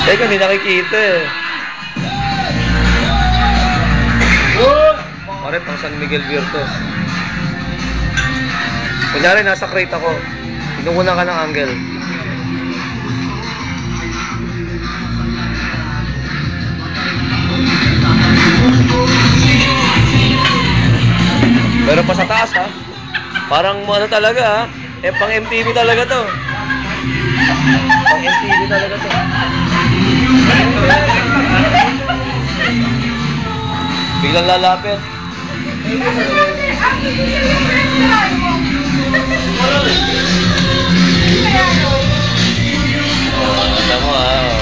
Teka, hindi nakikita eh. Pare, pang San Miguel Beer to. Kunyari, nasa crate ako. Pinukunan ka ng angle. Pero pa sa taas ha. Parang ano talaga ha. Eh, pang MTV talaga to. Pang MTV talaga to. Biglang lalapit. Alam mo ha.